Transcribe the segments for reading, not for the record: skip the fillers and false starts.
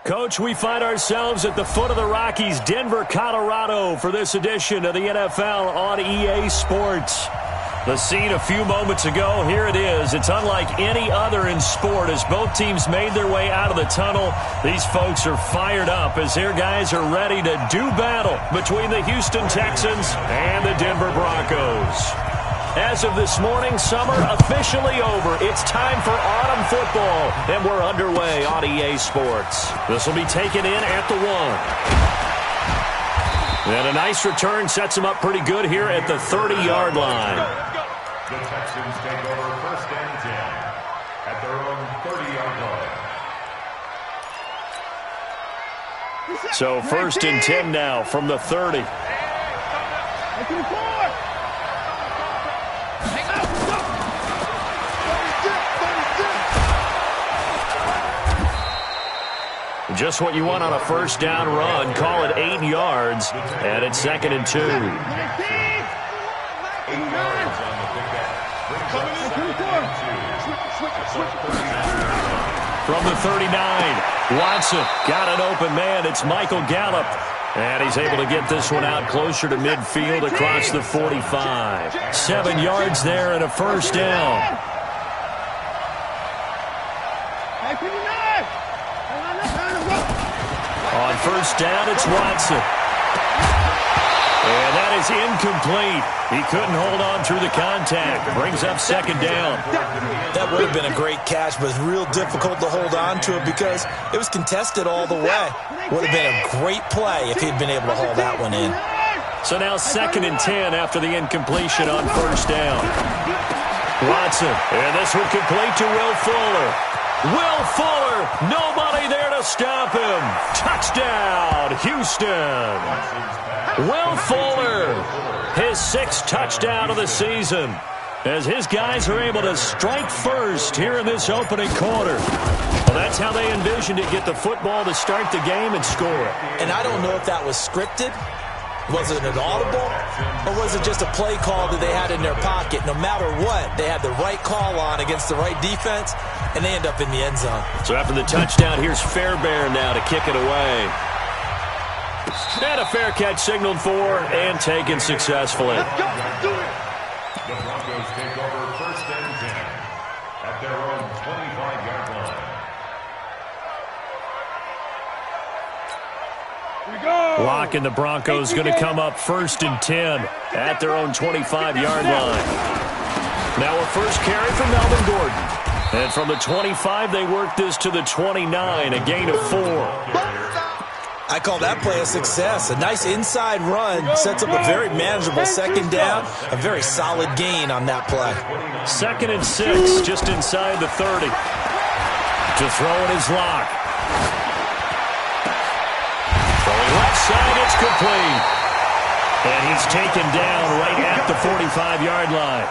Coach, we find ourselves at the foot of the Rockies, Denver, Colorado, for this edition of the NFL on EA Sports. The scene a few moments ago, here it is. It's unlike any other in sport as both teams made their way out of the tunnel. These folks are fired up as their guys are ready to do battle between the Houston Texans and the Denver Broncos. As of this morning, summer officially over. It's time for autumn football, and we're underway on EA Sports. This will be taken in at the 1. And a nice return sets him up pretty good here at the 30-yard line. The Texans take over first and 10 at their own 30-yard line. So first and 10 now from the 30. Just what you want on a first down run. Call it 8 yards, and it's 2nd and 2. 8 yards on the pickup. Brings up 2nd and 2. From the 39, Watson got an open man. It's Michael Gallup, and he's able to get this one out closer to midfield across the 45. 7 yards there and a first down. On first down, it's Watson. And that is incomplete. He couldn't hold on through the contact. Brings up 2nd down. That would have been a great catch, but it's real difficult to hold on to it because it was contested all the way. Would have been a great play if he'd been able to haul that one in. So now 2nd and 10 after the incompletion on first down. Watson, and this one complete to Will Fuller. Will Fuller, nobody there to stop him. Touchdown, Houston. Will Fuller, his 6th touchdown of the season, as his guys are able to strike first here in this opening quarter. Well, that's how they envisioned it, get the football to start the game and score. And I don't know if that was scripted. Was it an audible, or was it just a play call that they had in their pocket? No matter what, they had the right call on against the right defense, and they end up in the end zone. So after the touchdown, here's Fairbairn now to kick it away. And a fair catch signaled for and taken successfully. The Broncos take over first and 10 at their own 25-yard line. Lock and the Broncos going to come up first and 10 at their own 25-yard line. Now a first carry from Melvin Gordon. And from the 25, they work this to the 29, a gain of 4. I call that play a success. A nice inside run sets up a very manageable 2nd down. A very solid gain on that play. 2nd and 6, just inside the 30. To throw it is Lock. Throwing left side, it's complete. And he's taken down right at the 45-yard line.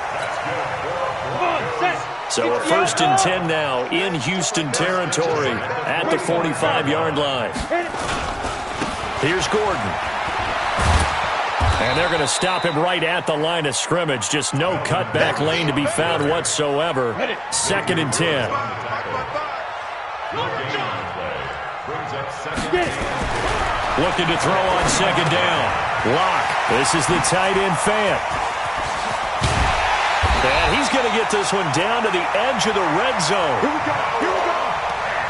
So a first and 10 now in Houston territory at the 45-yard line. Here's Gordon. And they're going to stop him right at the line of scrimmage. Just no cutback lane to be found whatsoever. 2nd and 10. Looking to throw on 2nd down. Lock. This is the tight end fan. And he's going to get this one down to the edge of the red zone. Here we go.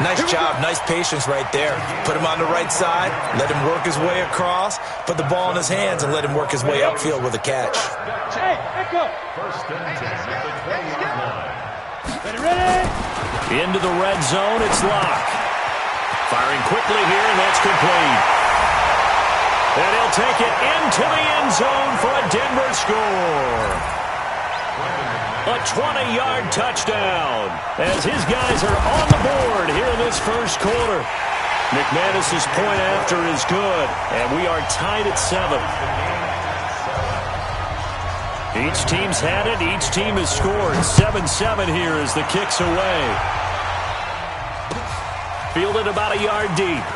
Nice job, nice patience right there. Put him on the right side, let him work his way across, put the ball in his hands, and let him work his way upfield with a catch. Hey, echo. First and 10 at the 20-yard line. Ready? Into the red zone, it's Lock. Firing quickly here, and that's complete. And he'll take it into the end zone for a Denver score. A 20-yard touchdown as his guys are on the board here in this first quarter. McManus's point after is good, and we are tied at 7. Each team's had it. Each team has scored. 7-7 here as the kick's away. Fielded about a yard deep.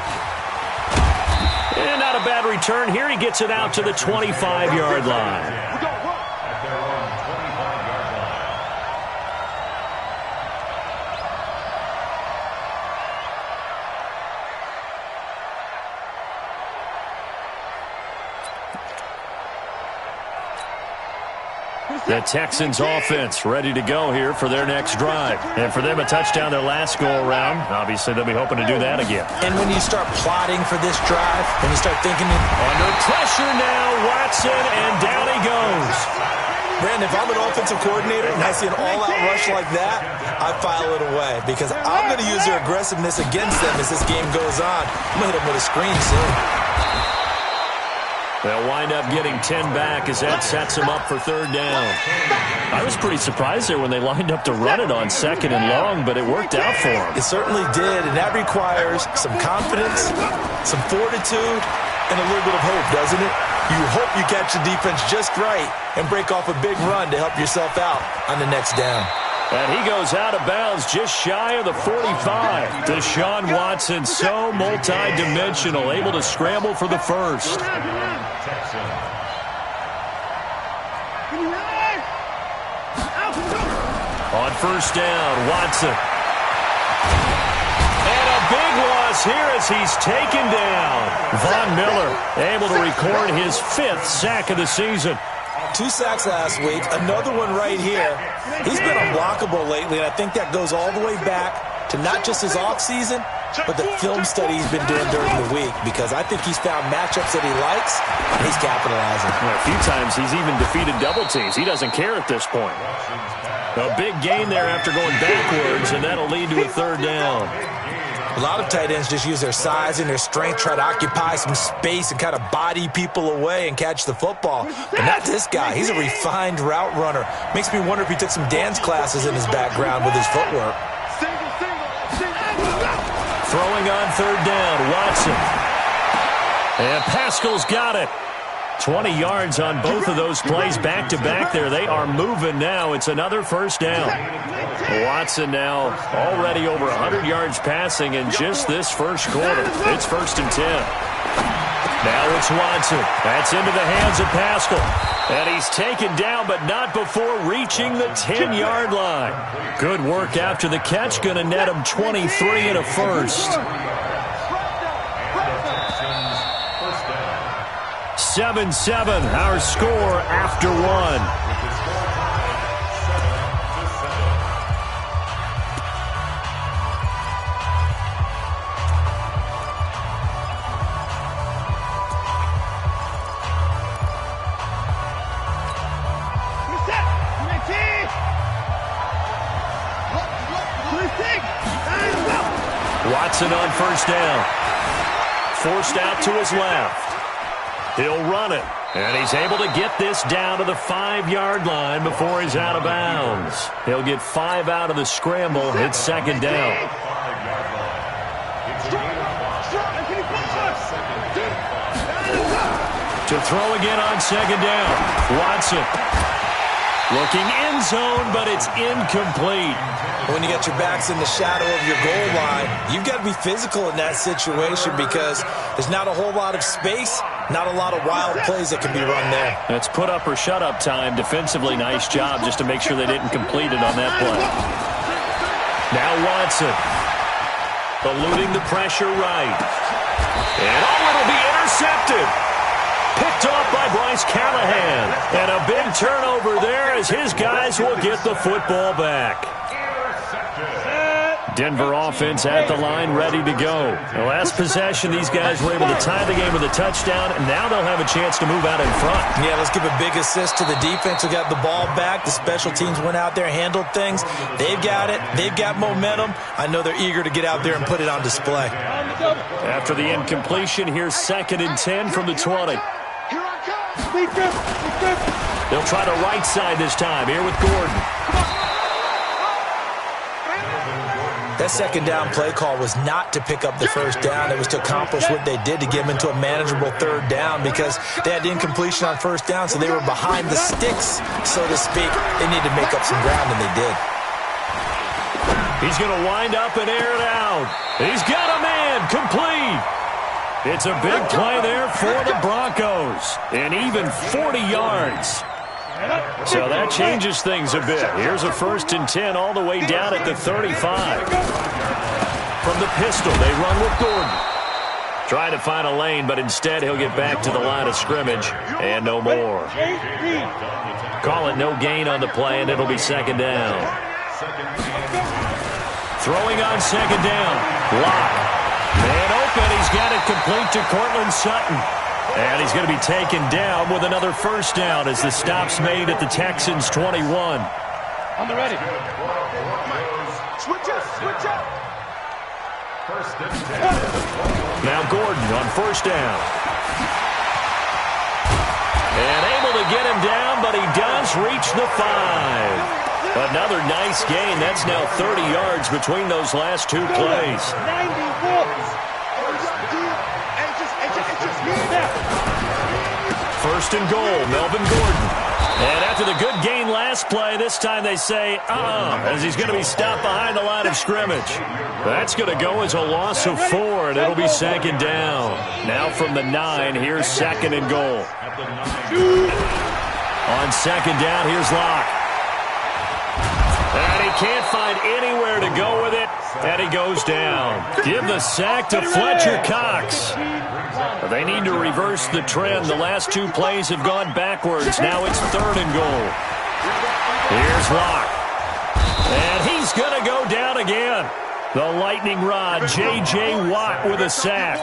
And not a bad return here. He gets it out to the 25-yard line. The Texans offense ready to go here for their next drive. And for them, a touchdown their last go-around. Obviously, they'll be hoping to do that again. And when you start plotting for this drive, when you start thinking... Under pressure now, Watson, and down he goes. Brandon, if I'm an offensive coordinator and I see an all-out rush like that, I file it away because I'm going to use their aggressiveness against them as this game goes on. I'm going to hit them with a screen soon. They'll wind up getting 10 back as that sets them up for third down. I was pretty surprised there when they lined up to run it on second and long, but it worked out for them. It certainly did, and that requires some confidence, some fortitude, and a little bit of hope, doesn't it? You hope you catch the defense just right and break off a big run to help yourself out on the next down. And he goes out of bounds just shy of the 45. Deshaun Watson, so multi-dimensional, able to scramble for the first. On first down, Watson. And a big loss here as he's taken down. Von Miller able to record his 5th sack of the season. 2 sacks last week, another one right here. He's been unblockable lately, and I think that goes all the way back to not just his offseason, but the film study he's been doing during the week, because I think he's found matchups that he likes, and he's capitalizing. Well, a few times he's even defeated double teams. He doesn't care at this point. A big gain there after going backwards, and that'll lead to a third down. A lot of tight ends just use their size and their strength, try to occupy some space and kind of body people away and catch the football. But not this guy. He's a refined route runner. Makes me wonder if he took some dance classes in his background with his footwork. Throwing on third down, Watson. And Pascal's got it. 20 yards on both of those plays back-to-back there. They are moving now. It's another first down. Watson now already over 100 yards passing in just this first quarter. It's 1st and 10. Now it's Watson. That's into the hands of Pascal. And he's taken down, but not before reaching the 10-yard line. Good work after the catch. Going to net him 23 and a first. 7-7, our score after one. Watson on first down. Forced out to his left. He'll run it, and he's able to get this down to the 5-yard line before he's out of bounds. He'll get 5 out of the scramble. It's second down. To throw again on second down. Watson looking end zone, but it's incomplete. When you got your backs in the shadow of your goal line, you've got to be physical in that situation because there's not a whole lot of space, not a lot of wild plays that can be run there. That's put up or shut up time. Defensively, nice job just to make sure they didn't complete it on that play. Now Watson eluding the pressure right. And it'll be intercepted. Picked off by Bryce Callahan. And a big turnover there as his guys will get the football back. Denver offense at the line, ready to go. The last possession, these guys were able to tie the game with a touchdown, and now they'll have a chance to move out in front. Yeah, let's give a big assist to the defense who got the ball back. The special teams went out there, handled things. They've got it. They've got momentum. I know they're eager to get out there and put it on display. After the incompletion, here's 2nd and 10 from the 20. They'll try the right side this time, here with Gordon. That second down play call was not to pick up the first down. It was to accomplish what they did to get them into a manageable third down because they had incompletion on first down, so they were behind the sticks, so to speak. They needed to make up some ground, and they did. He's going to wind up and air it out. He's got a man complete. It's a big play there for the Broncos, and even 40 yards. So that changes things a bit. Here's a 1st and 10 all the way down at the 35. From the pistol, they run with Gordon. Trying to find a lane, but instead he'll get back to the line of scrimmage and no more. Call it no gain on the play, and it'll be second down. Throwing on second down. Lock. Man open. He's got it complete to Cortland Sutton. And he's going to be taken down with another first down as the stop's made at the Texans' 21. On the ready. Switch up. First and 10. Now Gordon on first down. And able to get him down, but he does reach the 5. Another nice gain. That's now 30 yards between those last two plays. 94. First and goal, Melvin Gordon. And after the good gain last play, this time they say, as he's going to be stopped behind the line of scrimmage. That's going to go as a loss of 4, and it'll be second down. Now from the 9, here's second and goal. On second down, here's Locke. And he can't find anywhere to go with it, and he goes down. Give the sack to Fletcher Cox. They need to reverse the trend. The last two plays have gone backwards. Now it's third and goal. Here's Locke. And he's going to go down again. The lightning rod, J.J. Watt with a sack.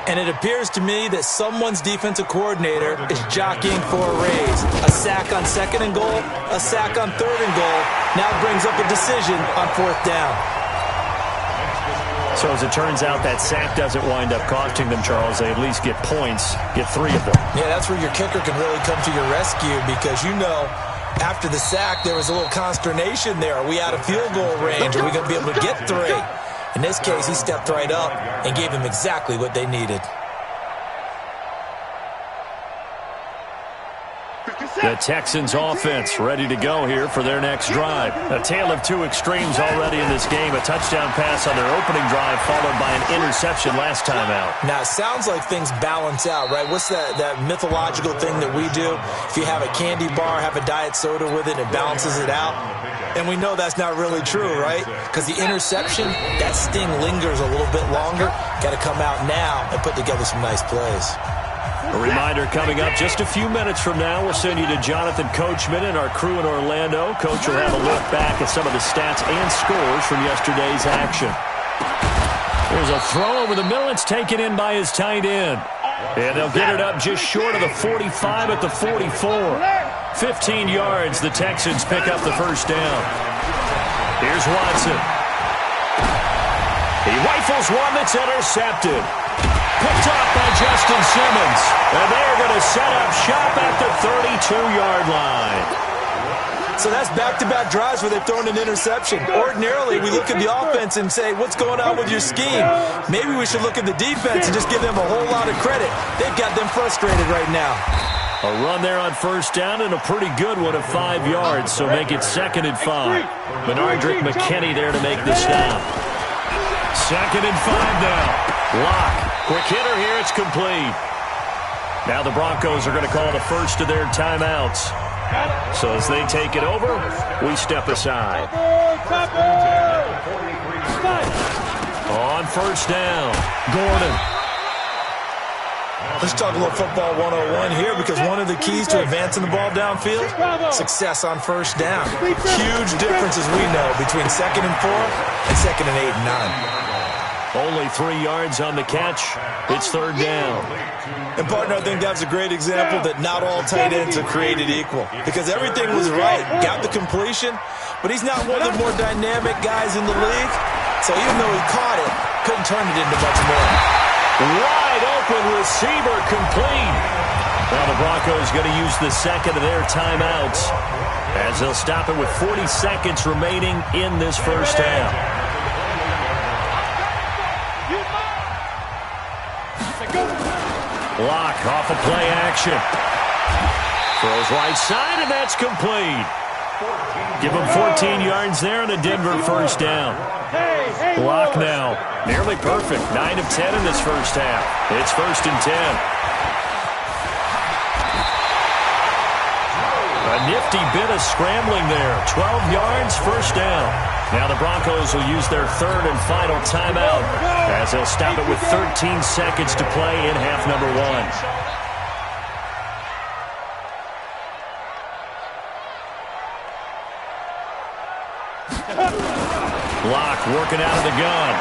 And it appears to me that someone's defensive coordinator is jockeying for a raise. A sack on second and goal, a sack on third and goal. Now brings up a decision on fourth down. So as it turns out, that sack doesn't wind up costing them, Charles. They at least get points, get 3 of them. Yeah, that's where your kicker can really come to your rescue because, after the sack, there was a little consternation there. Are we out of field goal range? Are we going to be able to get 3? In this case, he stepped right up and gave them exactly what they needed. The Texans offense ready to go here for their next drive. A tale of two extremes already in this game. A touchdown pass on their opening drive followed by an interception last time out. Now, it sounds like things balance out, right? What's that mythological thing that we do? If you have a candy bar, have a diet soda with it, it balances it out. And we know that's not really true, right? Because the interception, that sting lingers a little bit longer. Got to come out now and put together some nice plays. A reminder coming up just a few minutes from now. We'll send you to Jonathan Coachman and our crew in Orlando. Coach will have a look back at some of the stats and scores from yesterday's action. There's a throw over the middle. It's taken in by his tight end. And they'll get it up just short of the 45 at the 44. 15 yards. The Texans pick up the first down. Here's Watson. He rifles one that's intercepted. Picked off by Justin Simmons. And they're going to set up shop at the 32-yard line. So that's back-to-back drives where they've thrown an interception. Ordinarily, we look at the offense and say, what's going on with your scheme? Maybe we should look at the defense and just give them a whole lot of credit. They've got them frustrated right now. A run there on first down and a pretty good one of 5 yards, so make it 2nd and 5. Benardrick McKinney there to make the stop. 2nd and 5 now. Lock. Quick hitter here, it's complete. Now the Broncos are going to call the first of their timeouts. So as they take it over, we step aside. On first down, Gordon. Let's talk a little football 101 here because one of the keys to advancing the ball downfield, success on first down. Huge difference, as we know, between 2nd and 4 and 2nd and 8 and 9. Only 3 yards on the catch. It's 3rd down. And, partner, I think that's a great example that not all tight ends are created equal because everything was right. Got the completion, but he's not one of the more dynamic guys in the league. So even though he caught it, couldn't turn it into much more. Wide open receiver complete. Now the Broncos going to use the second of their timeouts as they'll stop it with 40 seconds remaining in this first half. Lock off a play action. Throws right side, and that's complete. Give him 14 yards there and a Denver first down. Lock now. Nearly perfect. 9 of 10 in this first half. It's 1st and 10. A nifty bit of scrambling there. 12 yards, first down. Now the Broncos will use their third and final timeout as they'll stop it with 13 seconds to play in half number 1. Block working out of the gun.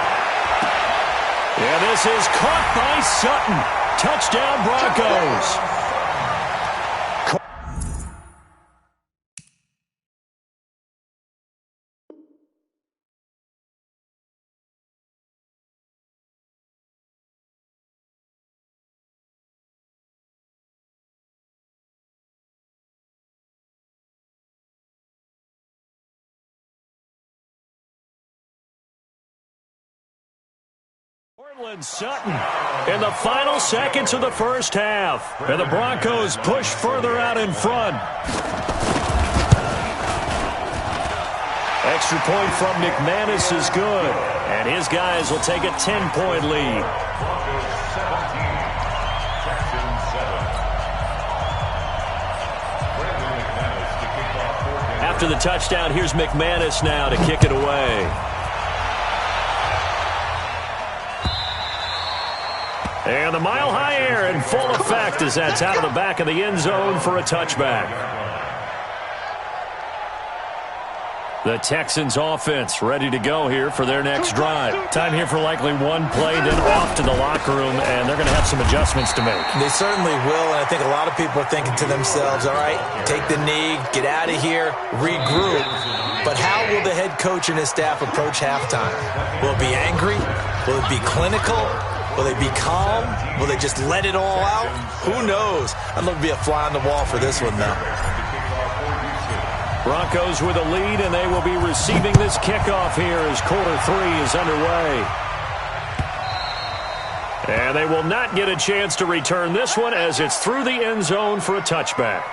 Yeah, this is caught by Sutton. Touchdown, Broncos. Sutton in the final seconds of the first half. And the Broncos push further out in front. Extra point from McManus is good. And his guys will take a 10-point lead. After the touchdown, here's McManus now to kick it away. And the mile-high air in full effect as that's out of the back of the end zone for a touchback. The Texans offense ready to go here for their next drive. Time here for likely one play, then off to the locker room, and they're going to have some adjustments to make. They certainly will, and I think a lot of people are thinking to themselves, all right, take the knee, get out of here, regroup. But how will the head coach and his staff approach halftime? Will it be angry? Will it be clinical? Will they be calm? Will they just let it all out? Who knows? I'd love to be a fly on the wall for this one, though. Broncos with a lead, and they will be receiving this kickoff here as quarter 3 is underway. And they will not get a chance to return this one as it's through the end zone for a touchback.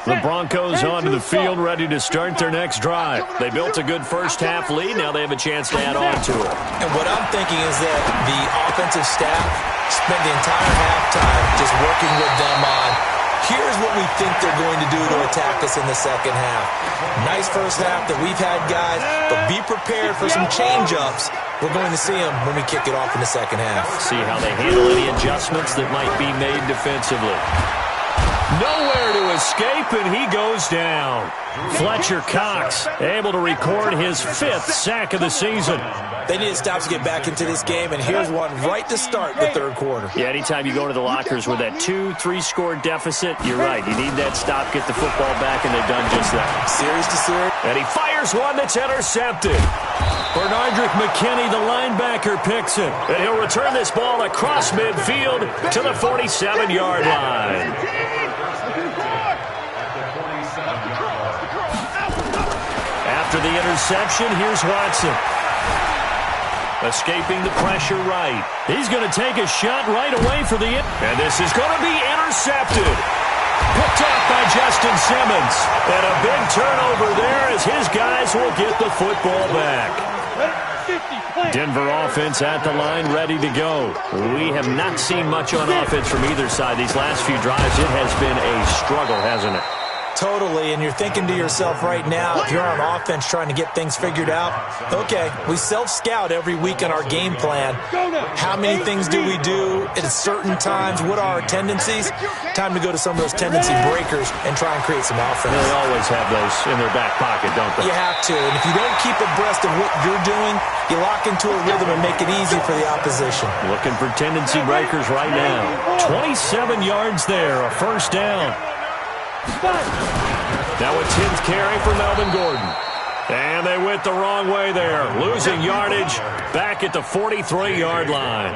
The Broncos onto the field ready to start their next drive. They built a good first half lead. Now they have a chance to add on to it. And what I'm thinking is that the offensive staff spent the entire halftime just working with them on, here's what we think they're going to do to attack us in the second half. Nice first half that we've had, guys, but be prepared for some change-ups. We're going to see them when we kick it off in the second half. See how they handle any adjustments that might be made defensively. Nowhere to escape, and he goes down. Fletcher Cox able to record his 5th sack of the season. They need to stop to get back into this game, and here's one right to start the third quarter. Yeah, anytime you go to the lockers with that 2-3 score deficit, you're right. You need that stop, get the football back, and they've done just that. Series to series. And he fires one that's intercepted. Bernardrick McKinney, the linebacker, picks it. And he'll return this ball across midfield to the 47-yard line. After the interception, here's Watson. Escaping the pressure right. He's going to take a shot right away for the... And this is going to be intercepted. Picked off by Justin Simmons. And a big turnover there as his guys will get the football back. Denver offense at the line, ready to go. We have not seen much on offense from either side these last few drives. It has been a struggle, hasn't it? Totally, and you're thinking to yourself right now, if you're on offense trying to get things figured out, okay, we self-scout every week on our game plan. How many things do we do at certain times? What are our tendencies? Time to go to some of those tendency breakers and try and create some offense. They always have those in their back pocket, don't they? You have to, and if you don't keep abreast of what you're doing, you lock into a rhythm and make it easy for the opposition. Looking for tendency breakers right now. 27 yards there, a first down. Now a 10th carry for Melvin Gordon. And they went the wrong way there. Losing yardage back at the 43-yard line.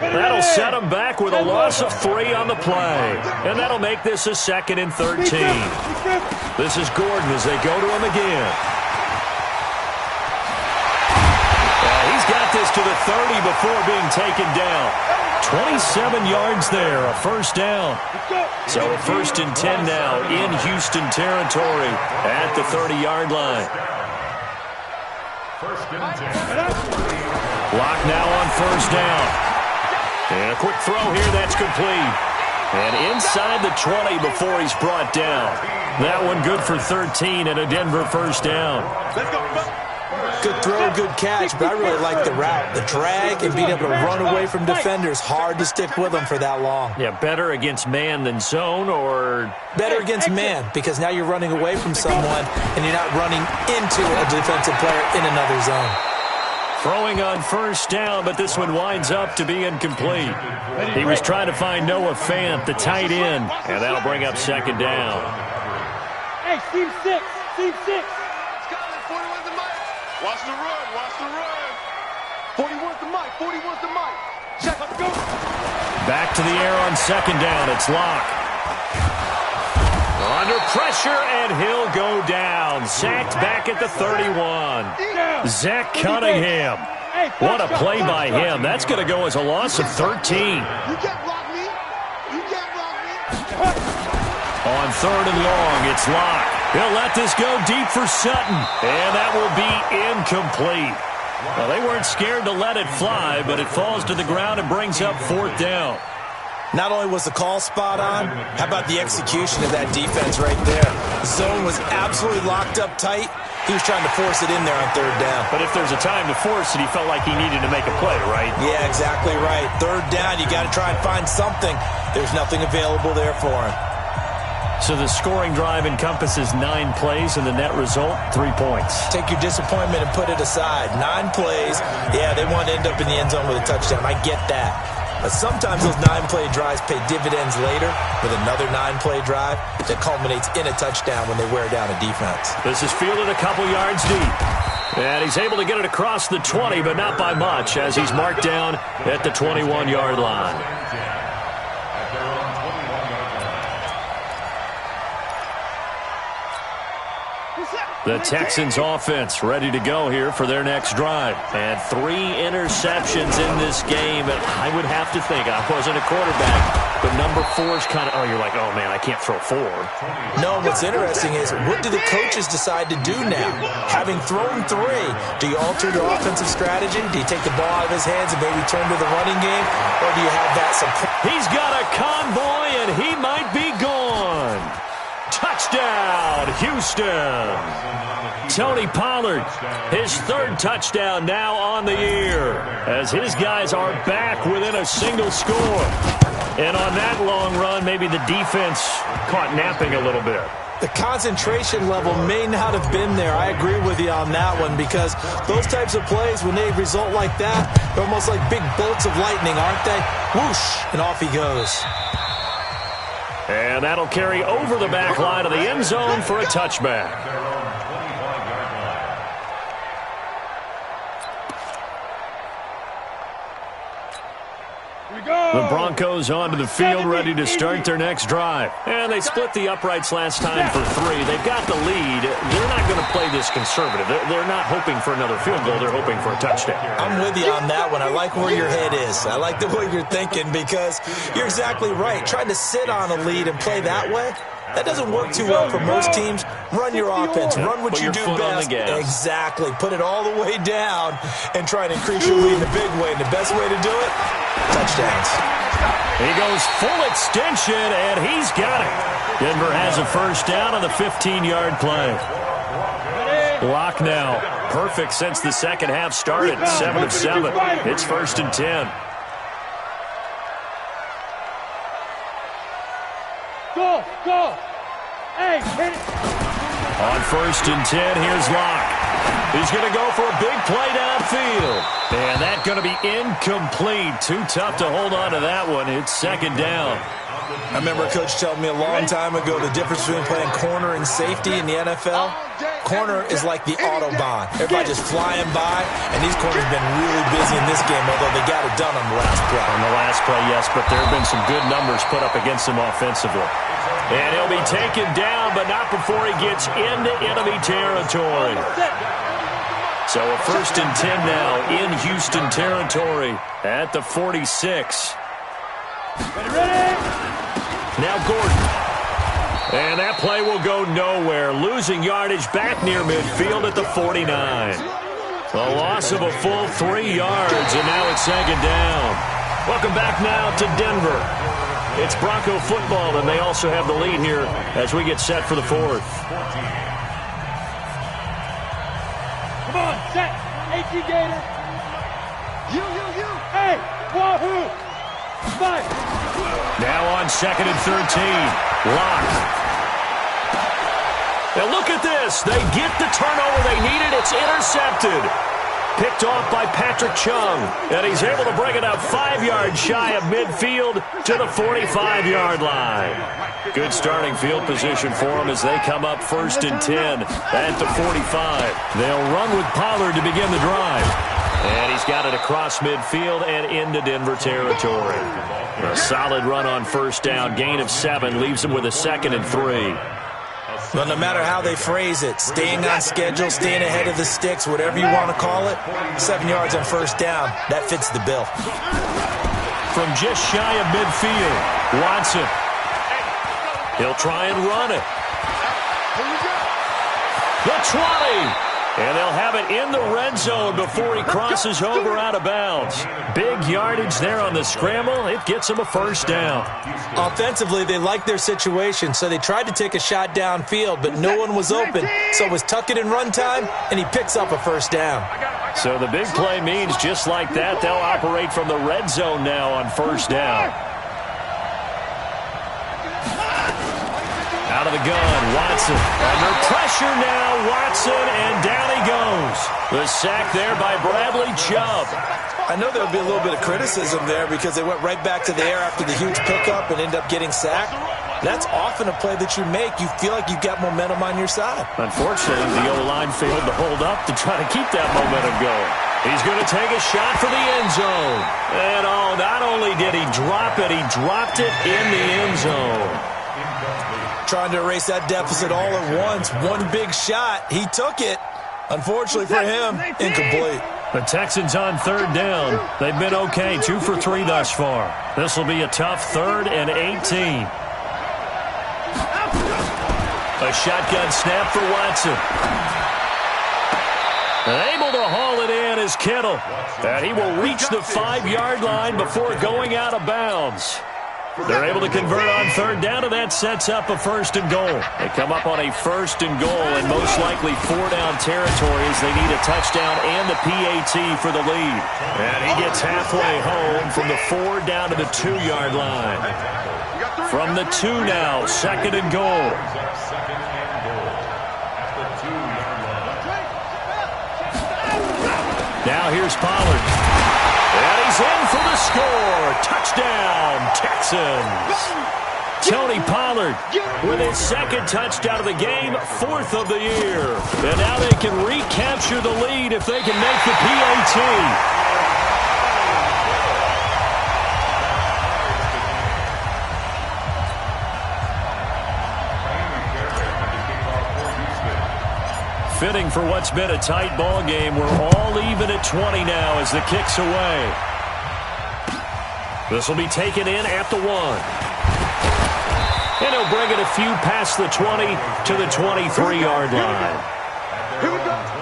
That'll set them back with a loss of 3 on the play. And that'll make this a 2nd and 13. This is Gordon as they go to him again. He's got this to the 30 before being taken down. 27 yards there, a first down. So a 1st and 10 now in Houston territory at the 30-yard line. Block now on 1st down. And a quick throw here, that's complete. And inside the 20 before he's brought down. That one good for 13 and a Denver first down. Good throw, good catch, but I really like the route. The drag and being able to run away from defenders, hard to stick with them for that long. Yeah, better against man than zone, or? Better against man, because now you're running away from someone and you're not running into a defensive player in another zone. Throwing on first down, but this one winds up to be incomplete. He was trying to find Noah Fant, the tight end, and that'll bring up second down. Hey, Team 6, Team 6. Watch the run, watch the run. 41's the mic, 41's the mic. Check, let's go. Back to the air on second down. It's Locke. Under pressure, and he'll go down. Sacked back at the 31. Zach Cunningham. What a play by him. That's going to go as a loss of 13. You can't block me. You can't block me. On third and long, it's Locke. He'll let this go deep for Sutton, and that will be incomplete. Well, they weren't scared to let it fly, but it falls to the ground and brings up fourth down. Not only was the call spot on, how about the execution of that defense right there? The zone was absolutely locked up tight. He was trying to force it in there on third down. But if there's a time to force it, he felt like he needed to make a play, right? Yeah, exactly right. Third down, you got to try and find something. There's nothing available there for him. So the scoring drive encompasses 9 plays, and the net result, 3 points. Take your disappointment and put it aside. 9 plays. Yeah, they want to end up in the end zone with a touchdown. I get that. But sometimes those 9-play drives pay dividends later with another 9-play drive that culminates in a touchdown when they wear down a defense. This is fielded a couple yards deep. And he's able to get it across the 20, but not by much, as he's marked down at the 21-yard line. The Texans offense ready to go here for their next drive. And 3 interceptions in this game. And I would have to think, I wasn't a quarterback, but number 4 is kind of, you're like, oh, man, I can't throw 4. No, what's interesting is, what do the coaches decide to do now? Having thrown 3, do you alter your offensive strategy? Do you take the ball out of his hands and maybe turn to the running game? Or do you have that support? He's got a convoy, and he might be gone. Touchdown, Houston. Tony Pollard, his 3rd touchdown now on the year, as his guys are back within a single score. And on that long run, maybe the defense caught napping a little bit. The concentration level may not have been there. I agree with you on that one, because those types of plays, when they result like that, they're almost like big bolts of lightning, aren't they? Whoosh, and off he goes. And that'll carry over the back line of the end zone for a touchback. The Broncos onto the field, ready to start their next drive. And they split the uprights last time for 3. They've got the lead. They're not going to play this conservative. They're not hoping for another field goal. They're hoping for a touchdown. I'm with you on that one. I like where your head is. I like the way you're thinking, because you're exactly right. Trying to sit on a lead and play that way, that doesn't work too well for most teams. Run your offense. Run what you do best. Exactly. Put it all the way down and try to increase your lead in a big way. And the best way to do it, touchdowns. He goes full extension, and he's got it. Denver has a first down on the 15-yard play. Locke now. Perfect since the second half started. 7 of 7. It's 1st and 10. Go. Hey, hit it. On 1st and 10, here's Locke. He's going to go for a big play downfield. And that's going to be incomplete. Too tough to hold on to that one. It's 2nd down. I remember a coach telling me a long time ago the difference between playing corner and safety in the NFL. Corner is like the Autobahn. Everybody just flying by, and these corners have been really busy in this game, although they got it done on the last play. On the last play, yes, but there have been some good numbers put up against him offensively. And he'll be taken down, but not before he gets into enemy territory. So a 1st and 10 now in Houston territory at the 46. Ready? Now Gordon. And that play will go nowhere. Losing yardage back near midfield at the 49. A loss of a full 3 yards, and now it's 2nd down. Welcome back now to Denver. It's Bronco football, and they also have the lead here as we get set for the fourth. Come on, set. AT Gator. You. Hey, wahoo. Fight. Now on 2nd and 13. Lock. Now look at this. They get the turnover they needed. It's intercepted. Picked off by Patrick Chung. And he's able to bring it up 5 yards shy of midfield to the 45-yard line. Good starting field position for them as they come up 1st and 10 at the 45. They'll run with Pollard to begin the drive. And he's got it across midfield and into Denver territory. A solid run on 1st down. Gain of 7 leaves him with a 2nd and 3. Well, no matter how they phrase it, staying on schedule, staying ahead of the sticks, whatever you want to call it, 7 yards on 1st down, that fits the bill. From just shy of midfield, Watson. He'll try and run it. The 20. And they'll have it in the red zone before he crosses over out of bounds. Big yardage there on the scramble. It gets him a 1st down. Offensively, they liked their situation, so they tried to take a shot downfield, but no one was open. So it was tuck it in run time, and he picks up a 1st down. So the big play means just like that, they'll operate from the red zone now on 1st down. Out of the gun, Watson. Under pressure now, Watson, and down he goes. The sack there by Bradley Chubb. I know there'll be a little bit of criticism there because they went right back to the air after the huge pickup and end up getting sacked. That's often a play that you make. You feel like you've got momentum on your side. Unfortunately, the O-line failed to hold up to try to keep that momentum going. He's going to take a shot for the end zone. And not only did he drop it, he dropped it in the end zone. Trying to erase that deficit all at once. One big shot. He took it. Unfortunately for him, incomplete. The Texans on 3rd down. They've been okay, 2 for 3 thus far. This will be a tough 3rd and 18. A shotgun snap for Watson. Able to haul it in is Kittle. And he will reach the 5-yard line before going out of bounds. They're able to convert on 3rd down, and that sets up a 1st and goal. They come up on a 1st and goal, and most likely 4-down territory as they need a touchdown and the PAT for the lead. And he gets halfway home from the 4 down to the 2-yard line. From the 2 now, 2nd and goal. Now here's Pollard. And he's in for the score. Touchdown, Texans. Tony Pollard with his 2nd touchdown of the game, 4th of the year. And now they can recapture the lead if they can make the PAT. Fitting for what's been a tight ball game. We're all even at 20 now as the kick's away. This will be taken in at the 1. And he'll bring it a few past the 20 to the 23-yard line. Here we go.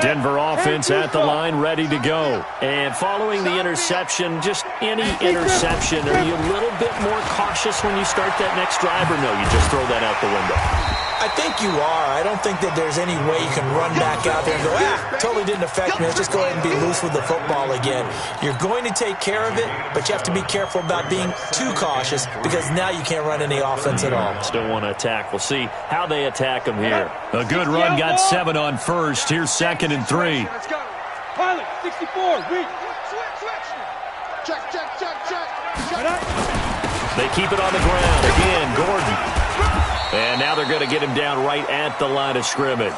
Denver offense at the line, ready to go. And following the interception, just any interception, are you a little bit more cautious when you start that next drive, or no, you just throw that out the window? I think you are. I don't think that there's any way you can run back out there and go, totally didn't affect me. Let's just go ahead and be loose with the football again. You're going to take care of it, but you have to be careful about being too cautious because now you can't run any offense at all. Still want to attack. We'll see how they attack them here. A good run, got 7 on 1st. Here's 2nd and 3. Let's go. Pilot, 64, reach. Switch. Check. They keep it on the ground. Again, Gordon. And now they're going to get him down right at the line of scrimmage.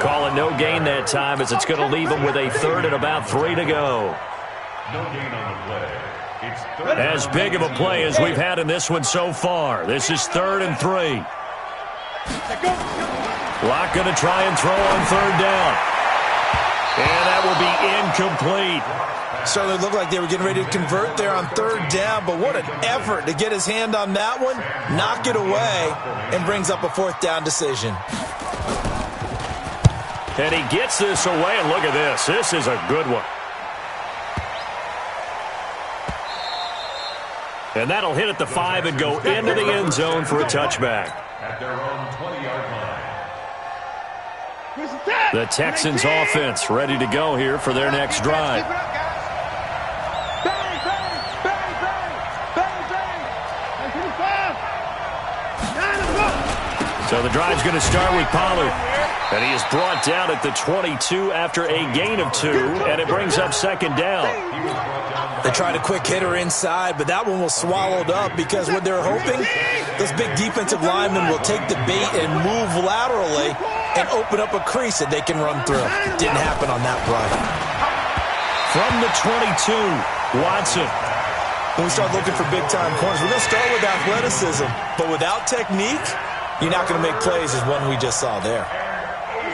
Calling no gain that time as it's going to leave him with a 3rd and about 3 to go. No gain on the play. As big of a play as we've had in this one so far. This is 3rd and 3. Locke going to try and throw on 3rd down. And that will be incomplete. Certainly looked like they were getting ready to convert there on 3rd down, but what an effort to get his hand on that one, knock it away, and brings up a 4th down decision. And he gets this away, and look at this. This is a good one. And that'll hit at the 5 and go into the end zone for a touchback. At their own 20-yard line. The Texans offense ready to go here for their next drive. So the drive's going to start with Pollard. And he is brought down at the 22 after a gain of 2, and it brings up second down. They tried a quick hitter inside, but that one was swallowed up because what they're hoping, those big defensive linemen will take the bait and move laterally and open up a crease that they can run through. Didn't happen on that run. From the 22, Watson. When we start looking for big-time corners, we're going to start with athleticism, but without technique, you're not going to make plays as one we just saw there.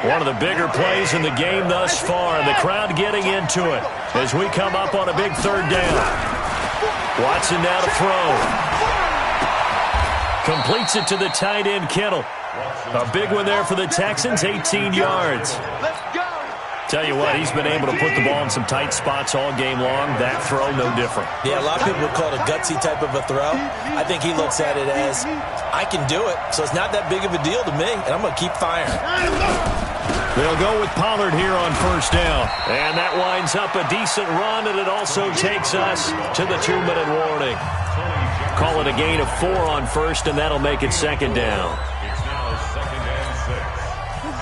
One of the bigger plays in the game thus far, and the crowd getting into it as we come up on a big third down. Watson now to throw. Completes it to the tight end, Kittle. A big one there for the Texans, 18 yards. Tell you what, he's been able to put the ball in some tight spots all game long. That throw, no different. Yeah, a lot of people would call it a gutsy type of a throw. I think he looks at it as, I can do it, so it's not that big of a deal to me, and I'm going to keep firing. They'll go with Pollard here on first down. And that winds up a decent run, and it also takes us to the 2-minute warning. Call it a gain of 4 on first, and that'll make it second down.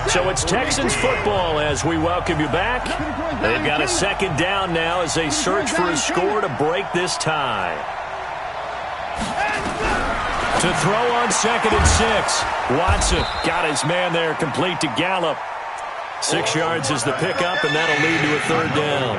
So it's Texans football as we welcome you back. They've got a second down now as they search for a score to break this tie. To throw on 2nd and 6. Watson got his man there, complete to Gallup. 6 yards is the pickup, and that'll lead to a third down.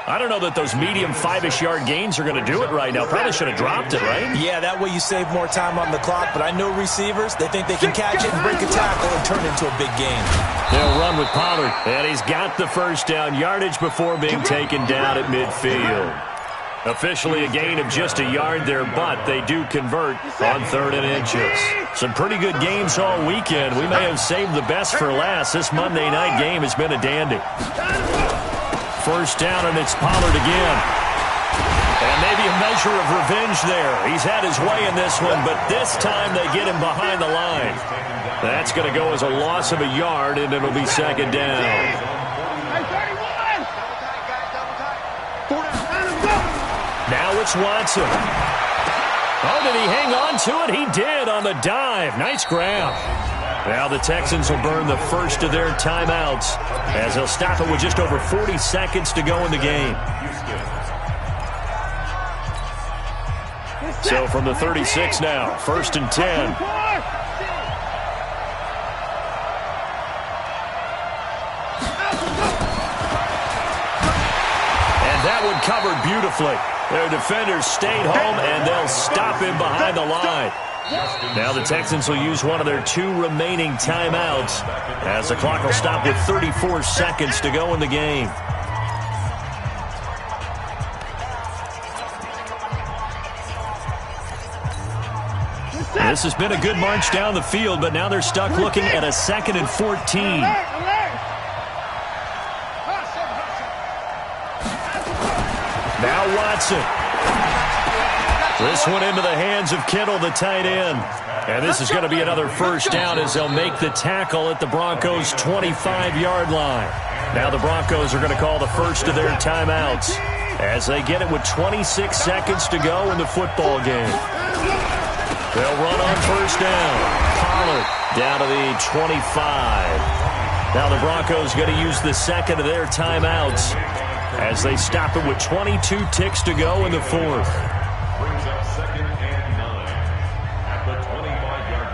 I don't know that those medium 5-ish yard gains are going to do it right now. Probably should have dropped it, right? Yeah, that way you save more time on the clock. But I know receivers, they think they can catch it and break a tackle and turn it into a big gain. They'll run with Pollard, and he's got the first down yardage before being taken down at midfield. Officially a gain of just a yard there, but they do convert on 3rd and inches. Some pretty good games all weekend. We may have saved the best for last. This Monday night game has been a dandy. First down, and it's Pollard again. And maybe a measure of revenge there. He's had his way in this one, but this time they get him behind the line. That's going to go as a loss of a yard, and it'll be second down. Now it's Watson. Oh, did he hang on to it? He did on the dive. Nice grab. Now the Texans will burn the first of their timeouts as they'll stop it with just over 40 seconds to go in the game. So from the 36 now, 1st and 10. And that one covered beautifully. Their defenders stayed home, and they'll stop him behind the line. Now the Texans will use one of their 2 remaining timeouts as the clock will stop with 34 seconds to go in the game. This has been a good march down the field, but now they're stuck looking at a 2nd and 14. Now Watson. This one into the hands of Kittle, the tight end. And this is going to be another first down as they'll make the tackle at the Broncos' 25-yard line. Now the Broncos are going to call the first of their timeouts as they get it with 26 seconds to go in the football game. They'll run on first down. Pollard down to the 25. Now the Broncos going to use the second of their timeouts as they stop it with 22 ticks to go in the 4th. Brings up 2nd and 9 at the 25-yard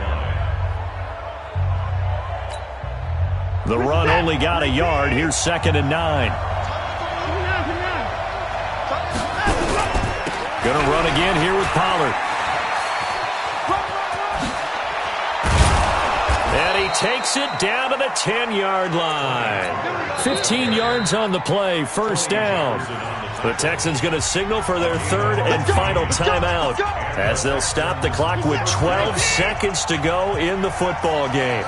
line. The run only got a yard. Here's 2nd and 9. Gonna run again here with Pollard. And he takes it down to the 10-yard line. 15 yards on the play, first down. The Texans going to signal for their 3rd and final timeout as they'll stop the clock with 12 seconds to go in the football game.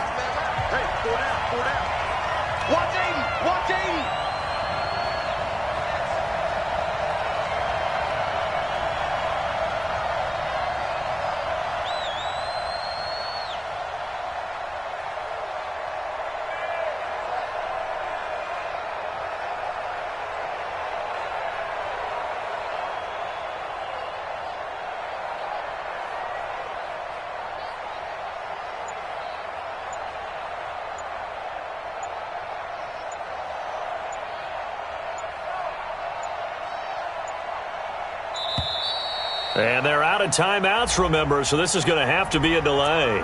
And they're out of timeouts, remember, so this is going to have to be a delay.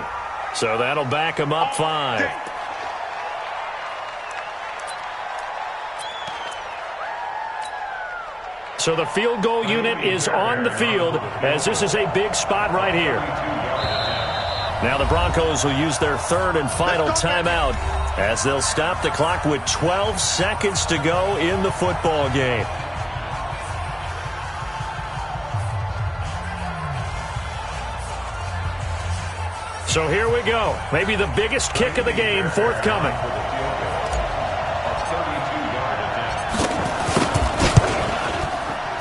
So that'll back them up 5. So the field goal unit is on the field as this is a big spot right here. Now the Broncos will use their third and final timeout as they'll stop the clock with 12 seconds to go in the football game. So here we go. Maybe the biggest kick of the game forthcoming.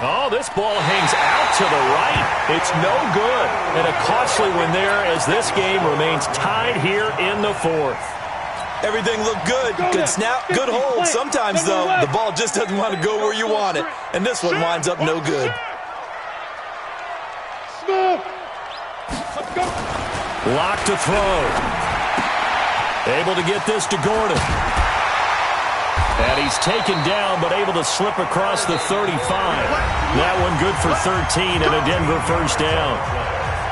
Oh, this ball hangs out to the right. It's no good. And a costly one there as this game remains tied here in the 4th. Everything looked good. Good snap, good hold. Sometimes, though, the ball just doesn't want to go where you want it. And this one winds up no good. Lock to throw. Able to get this to Gordon. And he's taken down, but able to slip across the 35. That one good for 13 and a Denver first down.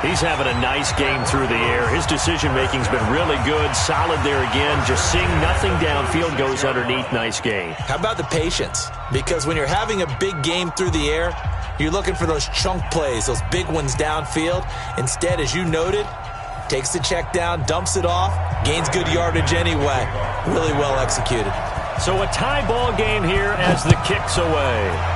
He's having a nice game through the air. His decision-making's been really good. Solid there again. Just seeing nothing downfield, goes underneath. Nice game. How about the patience? Because when you're having a big game through the air, you're looking for those chunk plays, those big ones downfield. Instead, as you noted, takes the check down, dumps it off, gains good yardage anyway. Really well executed. So a tie ball game here as the kick's away.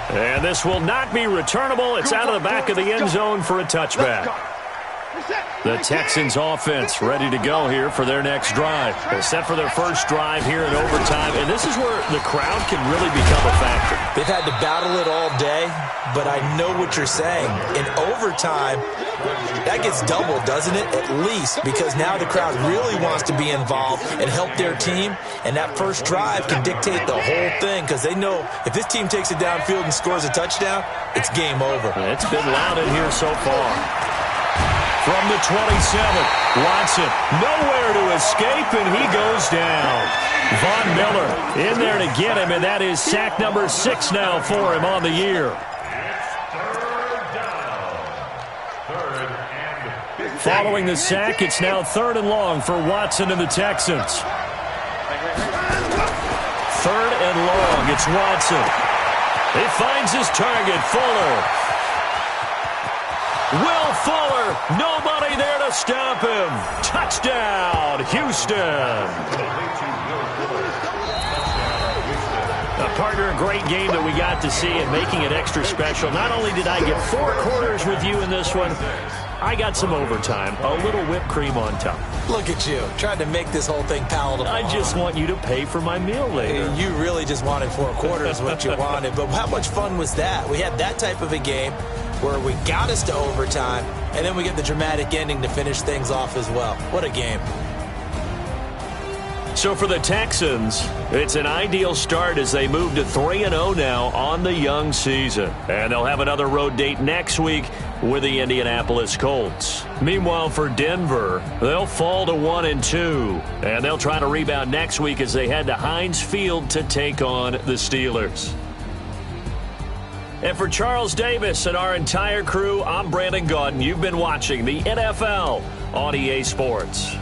And this will not be returnable. It's out of the back of the end zone for a touchback. The Texans offense ready to go here for their next drive. They're set for their first drive here in overtime, and this is where the crowd can really become a factor. They've had to battle it all day, but I know what you're saying. In overtime, that gets doubled, doesn't it? At least, because now the crowd really wants to be involved and help their team, and that first drive can dictate the whole thing because they know if this team takes it downfield and scores a touchdown, it's game over. It's been loud in here so far. From the 27, Watson nowhere to escape, and he goes down. Von Miller in there to get him, and that is sack number 6 now for him on the year. Following the sack, it's now 3rd and long for Watson and the Texans. 3rd and long, it's Watson. He finds his target, Fuller. Will Fuller, nobody there to stop him. Touchdown, Houston. Partner, a great game that we got to see and making it extra special. Not only did I get 4 quarters with you in this one, I got some overtime, a little whipped cream on top. Look at you, trying to make this whole thing palatable. I just want you to pay for my meal later. You really just wanted 4 quarters, what you wanted. But how much fun was that? We had that type of a game where we got us to overtime, and then we get the dramatic ending to finish things off as well. What a game. So for the Texans, it's an ideal start as they move to 3-0 now on the young season. And they'll have another road date next week with the Indianapolis Colts. Meanwhile, for Denver, they'll fall to 1-2. And they'll try to rebound next week as they head to Heinz Field to take on the Steelers. And for Charles Davis and our entire crew, I'm Brandon Gaudin. You've been watching the NFL on EA Sports.